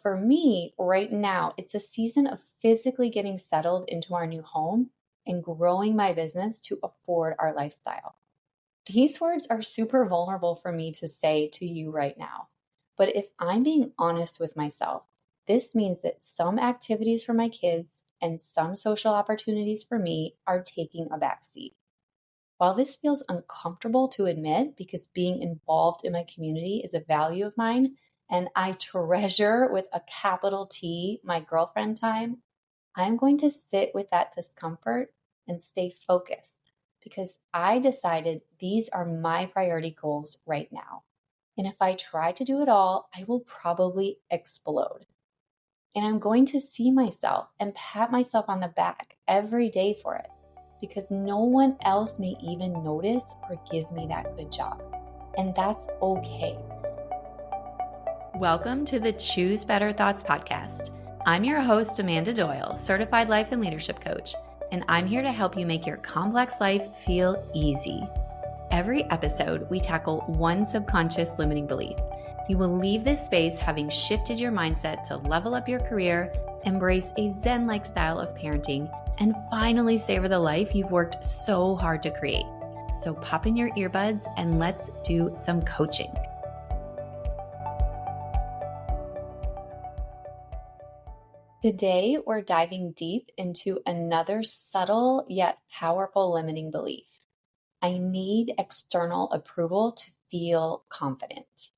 for me right now, it's a season of physically getting settled into our new home and growing my business to afford our lifestyle. These words are super vulnerable for me to say to you right now. But if I'm being honest with myself, this means that some activities for my kids and some social opportunities for me are taking a backseat. While this feels uncomfortable to admit because being involved in my community is a value of mine and I treasure with a capital T my girlfriend time, I'm going to sit with that discomfort and stay focused because I decided these are my priority goals right now. And if I try to do it all, I will probably explode. And I'm going to see myself and pat myself on the back every day for it because no one else may even notice or give me that good job. And that's okay. Welcome to the Choose Better Thoughts podcast. I'm your host, Amanda Doyle, certified life and leadership coach, and I'm here to help you make your complex life feel easy. Every episode, we tackle one subconscious limiting belief. You will leave this space having shifted your mindset to level up your career, embrace a Zen-like style of parenting, and finally savor the life you've worked so hard to create. So pop in your earbuds and let's do some coaching. Today, we're diving deep into another subtle yet powerful limiting belief. I need external approval to feel confident.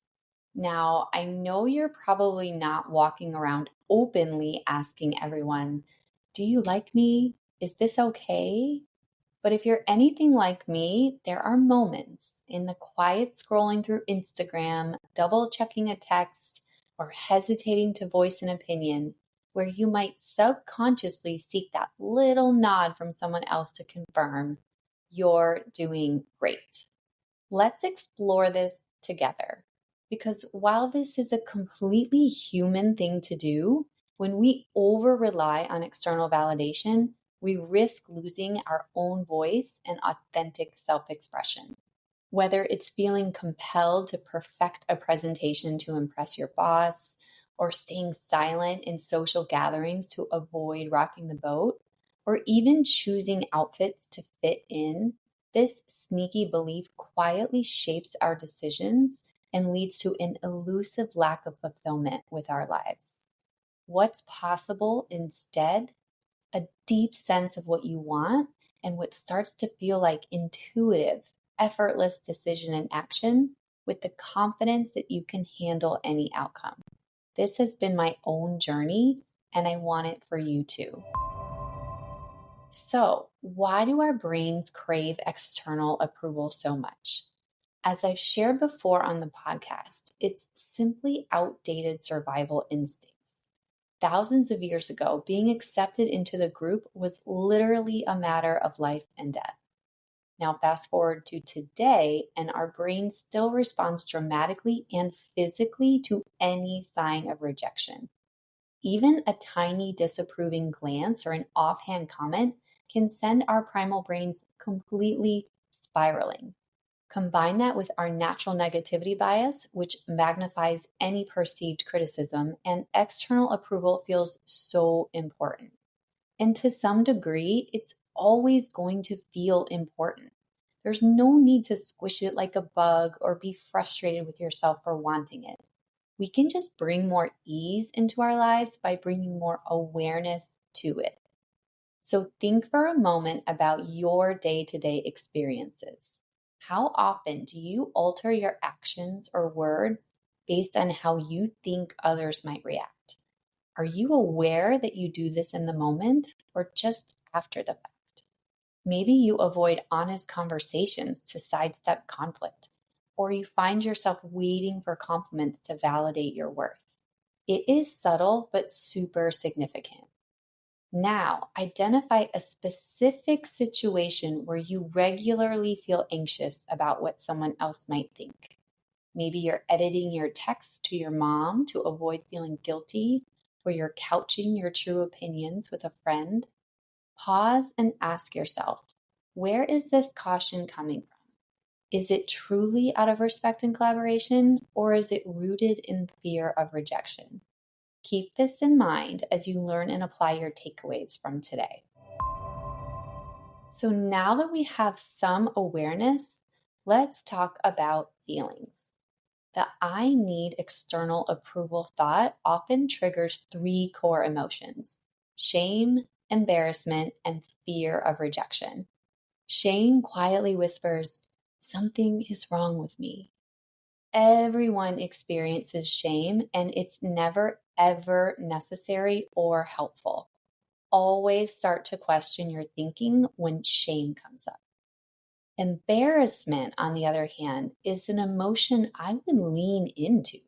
Now, I know you're probably not walking around openly asking everyone, do you like me? Is this okay? But if you're anything like me, there are moments in the quiet scrolling through Instagram, double checking a text, or hesitating to voice an opinion where you might subconsciously seek that little nod from someone else to confirm you're doing great. Let's explore this together because while this is a completely human thing to do, when we over rely on external validation, we risk losing our own voice and authentic self-expression. Whether it's feeling compelled to perfect a presentation to impress your boss, or staying silent in social gatherings to avoid rocking the boat, or even choosing outfits to fit in, this sneaky belief quietly shapes our decisions and leads to an elusive lack of fulfillment with our lives. What's possible instead? A deep sense of what you want and what starts to feel like intuitive, effortless decision and action with the confidence that you can handle any outcome. This has been my own journey, and I want it for you too. So, why do our brains crave external approval so much? As I've shared before on the podcast, it's simply outdated survival instincts. Thousands of years ago, being accepted into the group was literally a matter of life and death. Now, fast forward to today, and our brain still responds dramatically and physically to any sign of rejection. Even a tiny disapproving glance or an offhand comment can send our primal brains completely spiraling. Combine that with our natural negativity bias, which magnifies any perceived criticism, and external approval feels so important. And to some degree, it's always going to feel important. There's no need to squish it like a bug or be frustrated with yourself for wanting it. We can just bring more ease into our lives by bringing more awareness to it. So think for a moment about your day-to-day experiences. How often do you alter your actions or words based on how you think others might react? Are you aware that you do this in the moment or just after the fact? Maybe you avoid honest conversations to sidestep conflict, or you find yourself waiting for compliments to validate your worth. It is subtle but super significant. Now, identify a specific situation where you regularly feel anxious about what someone else might think. Maybe you're editing your text to your mom to avoid feeling guilty, or you're couching your true opinions with a friend. Pause and ask yourself, where is this caution coming from? Is it truly out of respect and collaboration, or is it rooted in fear of rejection? Keep this in mind as you learn and apply your takeaways from today. So now that we have some awareness, let's talk about feelings. The I need external approval thought often triggers three core emotions: shame, embarrassment, and fear of rejection. Shame quietly whispers, "Something is wrong with me." Everyone experiences shame, and it's never, ever necessary or helpful. Always start to question your thinking when shame comes up. Embarrassment, on the other hand, is an emotion I would lean into.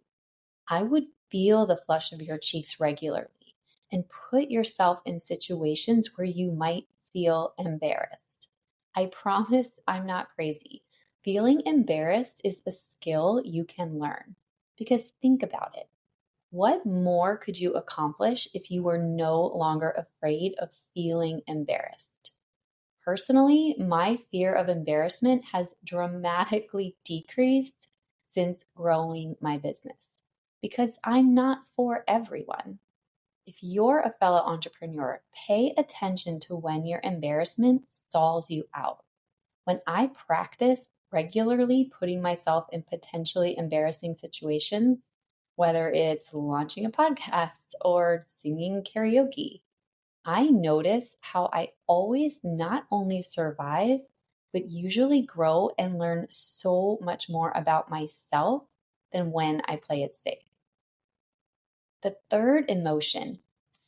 I would feel the flush of your cheeks regularly and put yourself in situations where you might feel embarrassed. I promise I'm not crazy. Feeling embarrassed is a skill you can learn. Because think about it. What more could you accomplish if you were no longer afraid of feeling embarrassed? Personally, my fear of embarrassment has dramatically decreased since growing my business because I'm not for everyone. If you're a fellow entrepreneur, pay attention to when your embarrassment stalls you out. When I practice regularly putting myself in potentially embarrassing situations, whether it's launching a podcast or singing karaoke, I notice how I always not only survive, but usually grow and learn so much more about myself than when I play it safe. The third emotion,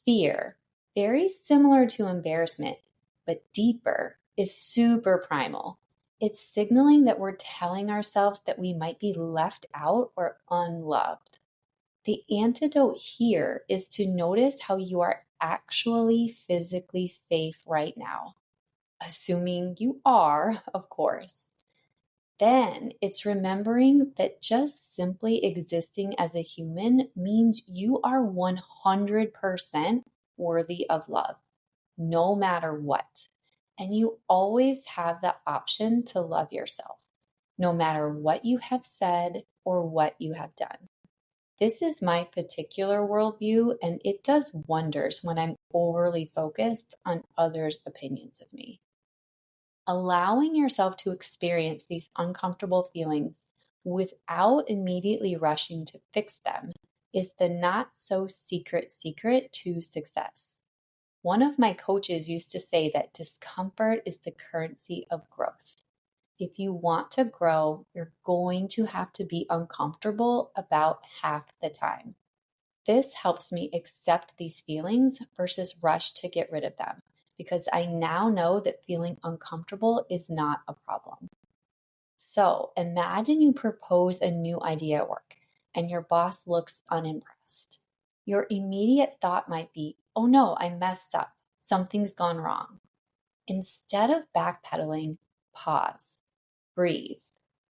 fear, very similar to embarrassment, but deeper, is super primal. It's signaling that we're telling ourselves that we might be left out or unloved. The antidote here is to notice how you are actually physically safe right now, assuming you are, of course. Then it's remembering that just simply existing as a human means you are 100% worthy of love, no matter what. And you always have the option to love yourself, no matter what you have said or what you have done. This is my particular worldview, and it does wonders when I'm overly focused on others' opinions of me. Allowing yourself to experience these uncomfortable feelings without immediately rushing to fix them is the not so secret to success. One of my coaches used to say that discomfort is the currency of growth. If you want to grow, you're going to have to be uncomfortable about half the time. This helps me accept these feelings versus rush to get rid of them because I now know that feeling uncomfortable is not a problem. So imagine you propose a new idea at work and your boss looks unimpressed. Your immediate thought might be, "Oh no, I messed up. Something's gone wrong." Instead of backpedaling, pause. Breathe.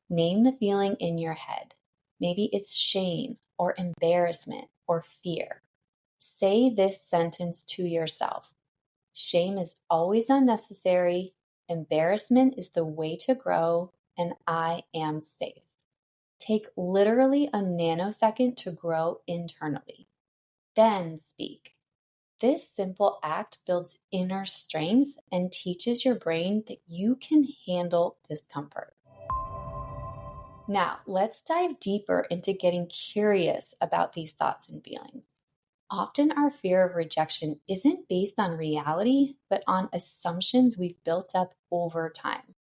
Name the feeling in your head. Maybe it's shame or embarrassment or fear. Say this sentence to yourself: shame is always unnecessary, embarrassment is the way to grow, and I am safe. Take literally a nanosecond to grow internally. Then speak. This simple act builds inner strength and teaches your brain that you can handle discomfort. Now, let's dive deeper into getting curious about these thoughts and feelings. Often, our fear of rejection isn't based on reality, but on assumptions we've built up over time.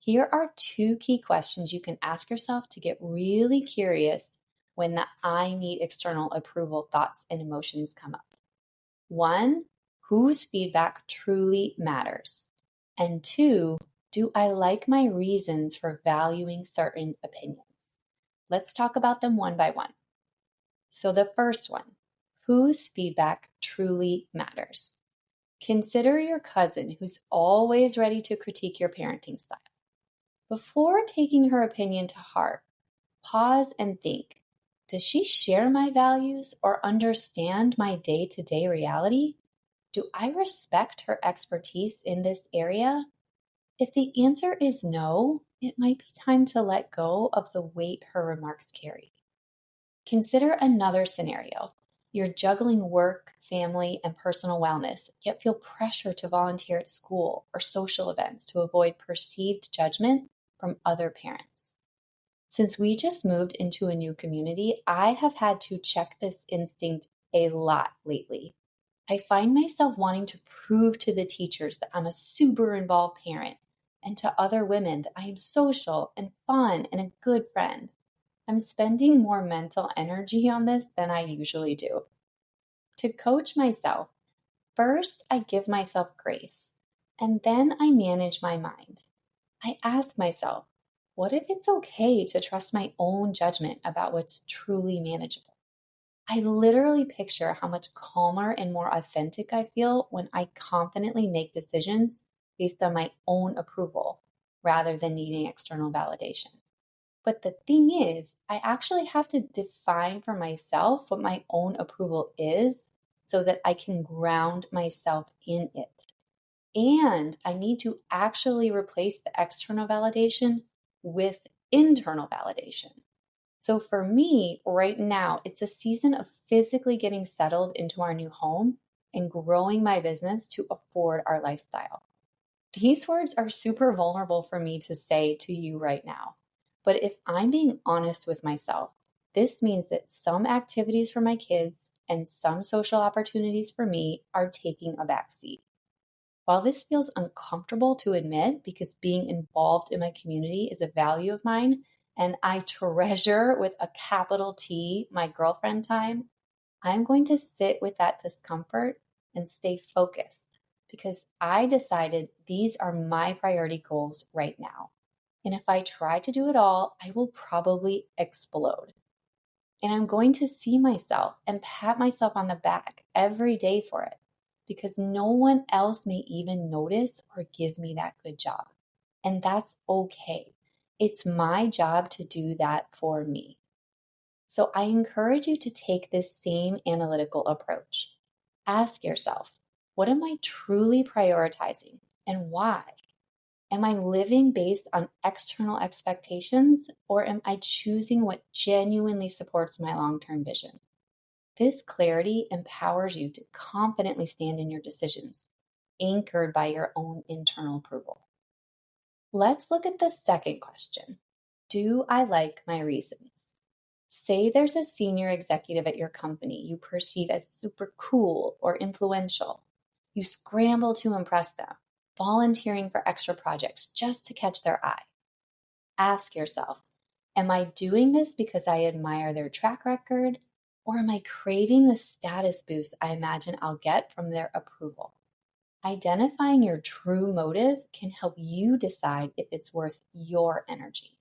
Here are two key questions you can ask yourself to get really curious when the I need external approval thoughts and emotions come up. One, whose feedback truly matters? And two, do I like my reasons for valuing certain opinions? Let's talk about them one by one. So the first one, whose feedback truly matters? Consider your cousin who's always ready to critique your parenting style. Before taking her opinion to heart, pause and think, does she share my values or understand my day-to-day reality? Do I respect her expertise in this area? If the answer is no, it might be time to let go of the weight her remarks carry. Consider another scenario. You're juggling work, family, and personal wellness, yet feel pressure to volunteer at school or social events to avoid perceived judgment from other parents. Since we just moved into a new community, I have had to check this instinct a lot lately. I find myself wanting to prove to the teachers that I'm a super involved parent and to other women that I am social and fun and a good friend. I'm spending more mental energy on this than I usually do. To coach myself, first I give myself grace, and then I manage my mind. I ask myself, what if it's okay to trust my own judgment about what's truly manageable? I literally picture how much calmer and more authentic I feel when I confidently make decisions based on my own approval rather than needing external validation. But the thing is, I actually have to define for myself what my own approval is so that I can ground myself in it. And I need to actually replace the external validation with internal validation. So for me, right now, it's a season of physically getting settled into our new home and growing my business to afford our lifestyle. These words are super vulnerable for me to say to you right now. But if I'm being honest with myself, this means that some activities for my kids and some social opportunities for me are taking a backseat. While this feels uncomfortable to admit because being involved in my community is a value of mine and I treasure with a capital T my girlfriend time, I'm going to sit with that discomfort and stay focused because I decided these are my priority goals right now. And if I try to do it all, I will probably explode. And I'm going to see myself and pat myself on the back every day for it because no one else may even notice or give me that good job. And that's okay. It's my job to do that for me. So I encourage you to take this same analytical approach. Ask yourself, what am I truly prioritizing and why? Am I living based on external expectations or am I choosing what genuinely supports my long-term vision? This clarity empowers you to confidently stand in your decisions, anchored by your own internal approval. Let's look at the second question. Do I like my reasons? Say there's a senior executive at your company you perceive as super cool or influential. You scramble to impress them, volunteering for extra projects just to catch their eye. Ask yourself, am I doing this because I admire their track record, or am I craving the status boost I imagine I'll get from their approval? Identifying your true motive can help you decide if it's worth your energy.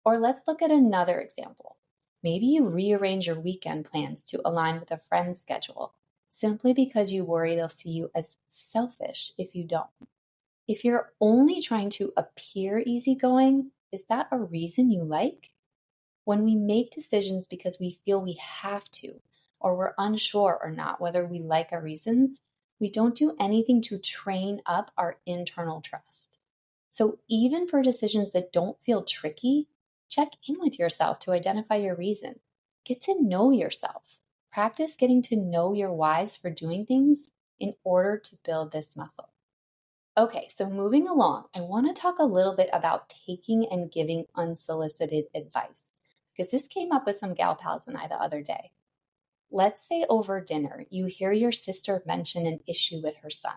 Or let's look at another example. Maybe you rearrange your weekend plans to align with a friend's schedule simply because you worry they'll see you as selfish if you don't. If you're only trying to appear easygoing, is that a reason you like? When we make decisions because we feel we have to, or we're unsure or not whether we like our reasons, we don't do anything to train up our internal trust. So even for decisions that don't feel tricky, check in with yourself to identify your reason. Get to know yourself. Practice getting to know your whys for doing things in order to build this muscle. Okay, so moving along, I want to talk a little bit about taking and giving unsolicited advice because this came up with some gal pals and I the other day. Let's say over dinner, you hear your sister mention an issue with her son.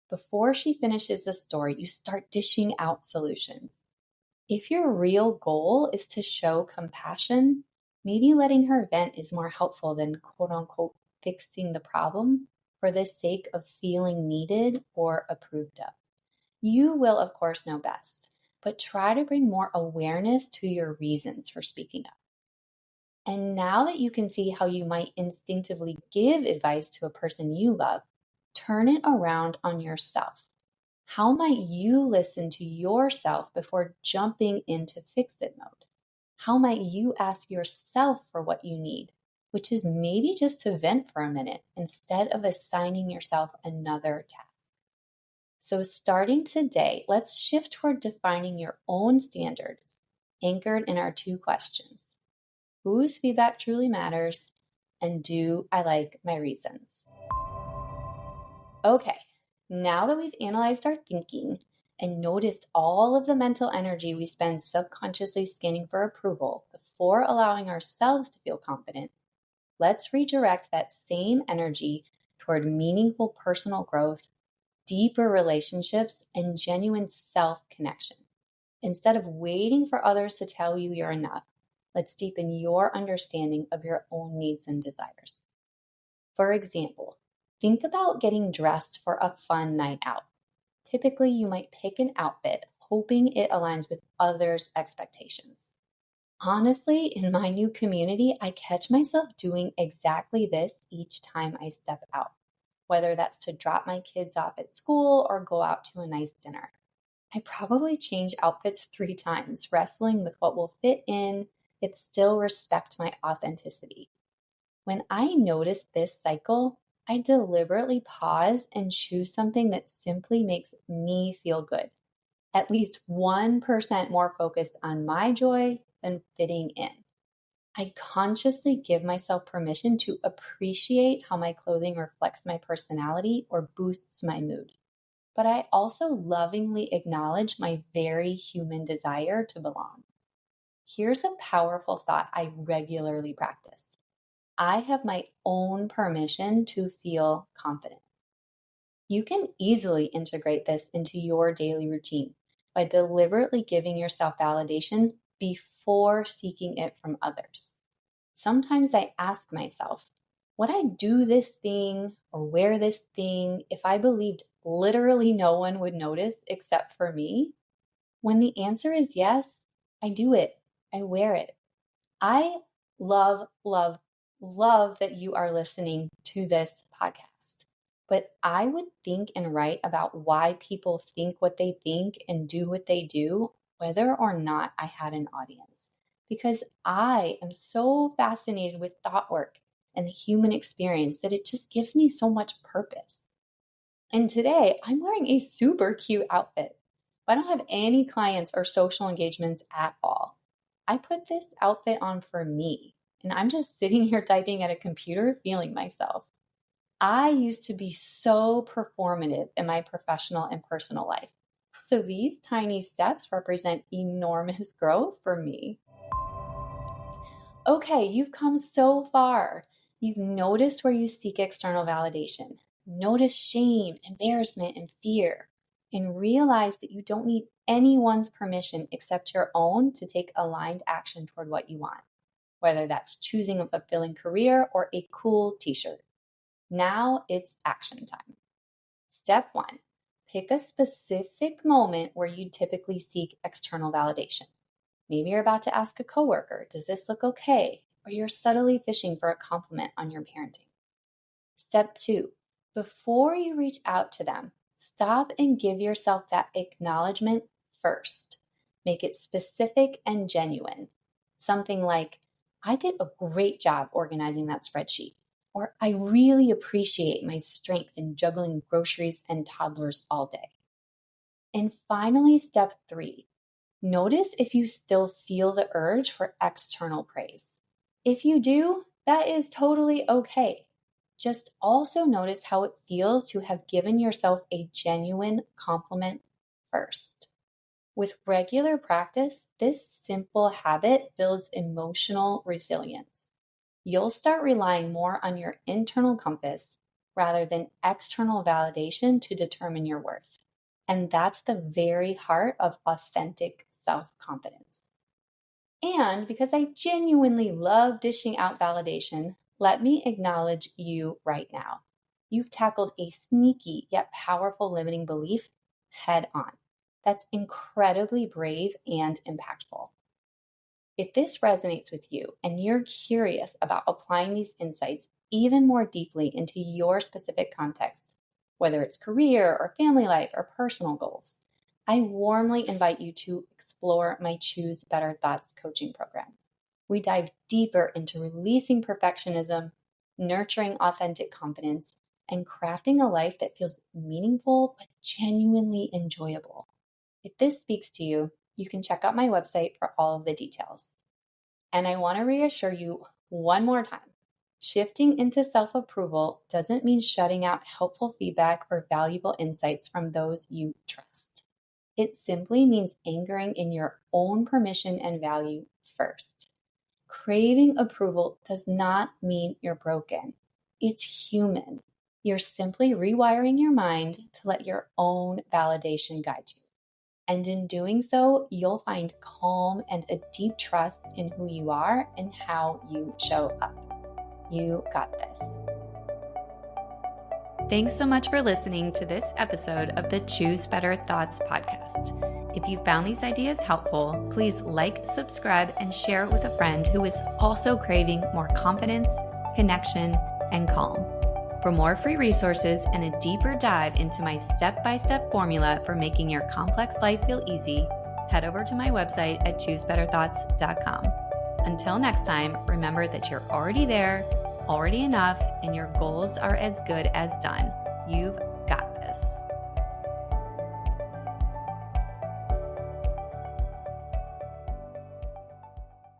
Before she finishes the story, you start dishing out solutions. If your real goal is to show compassion, maybe letting her vent is more helpful than quote unquote fixing the problem for the sake of feeling needed or approved of. You will, of course, know best, but try to bring more awareness to your reasons for speaking up. And now that you can see how you might instinctively give advice to a person you love, turn it around on yourself. How might you listen to yourself before jumping into fix-it mode? How might you ask yourself for what you need, which is maybe just to vent for a minute instead of assigning yourself another task? So starting today, let's shift toward defining your own standards, anchored in our two questions. Whose feedback truly matters, And do I like my reasons? Okay, now that we've analyzed our thinking and noticed all of the mental energy we spend subconsciously scanning for approval before allowing ourselves to feel confident, let's redirect that same energy toward meaningful personal growth, deeper relationships, and genuine self connection. Instead of waiting for others to tell you you're enough, let's deepen your understanding of your own needs and desires. For example, think about getting dressed for a fun night out. Typically, you might pick an outfit hoping it aligns with others' expectations. Honestly, in my new community, I catch myself doing exactly this each time I step out, whether that's to drop my kids off at school or go out to a nice dinner. I probably change outfits 3 times, wrestling with what will fit in, yet still respect my authenticity. When I notice this cycle, I deliberately pause and choose something that simply makes me feel good, at least 1% more focused on my joy than fitting in. I consciously give myself permission to appreciate how my clothing reflects my personality or boosts my mood. But I also lovingly acknowledge my very human desire to belong. Here's a powerful thought I regularly practice: I have my own permission to feel confident. You can easily integrate this into your daily routine by deliberately giving yourself validation before seeking it from others. Sometimes I ask myself, would I do this thing or wear this thing if I believed literally no one would notice except for me? When the answer is yes, I do it. I wear it. I love, love, love that you are listening to this podcast. But I would think and write about why people think what they think and do what they do, whether or not I had an audience. Because I am so fascinated with thought work and the human experience that it just gives me so much purpose. And today I'm wearing a super cute outfit, but I don't have any clients or social engagements at all. I put this outfit on for me, and I'm just sitting here typing at a computer, feeling myself. I used to be so performative in my professional and personal life. So these tiny steps represent enormous growth for me. Okay, you've come so far. You've noticed where you seek external validation. Notice shame, embarrassment, and fear. And realize that you don't need anyone's permission except your own to take aligned action toward what you want, whether that's choosing a fulfilling career or a cool t shirt. Now it's action time. Step 1: pick a specific moment where you typically seek external validation. Maybe you're about to ask a coworker, does this look okay? Or you're subtly fishing for a compliment on your parenting. Step 2: before you reach out to them, stop and give yourself that acknowledgement first. Make it specific and genuine. Something like, I did a great job organizing that spreadsheet. Or I really appreciate my strength in juggling groceries and toddlers all day. And finally, step 3: notice if you still feel the urge for external praise. If you do, that is totally okay. Just also notice how it feels to have given yourself a genuine compliment first. With regular practice, this simple habit builds emotional resilience. You'll start relying more on your internal compass rather than external validation to determine your worth. And that's the very heart of authentic self-confidence. And because I genuinely love dishing out validation, let me acknowledge you right now. You've tackled a sneaky yet powerful limiting belief head on. That's incredibly brave and impactful. If this resonates with you and you're curious about applying these insights even more deeply into your specific context, whether it's career or family life or personal goals, I warmly invite you to explore my Choose Better Thoughts coaching program. We dive deeper into releasing perfectionism, nurturing authentic confidence, and crafting a life that feels meaningful but genuinely enjoyable. If this speaks to you, you can check out my website for all of the details. And I want to reassure you one more time, Shifting into self-approval doesn't mean shutting out helpful feedback or valuable insights from those you trust. It simply means anchoring in your own permission and value first. Craving approval does not mean you're broken. It's human. You're simply rewiring your mind to let your own validation guide you. And in doing so, you'll find calm and a deep trust in who you are and how you show up. You got this. Thanks so much for listening to this episode of the Choose Better Thoughts podcast. If you found these ideas helpful, please like, subscribe, and share it with a friend who is also craving more confidence, connection, and calm. For more free resources and a deeper dive into my step-by-step formula for making your complex life feel easy, head over to my website at choosebetterthoughts.com. Until next time, remember that you're already there, already enough, and your goals are as good as done. You've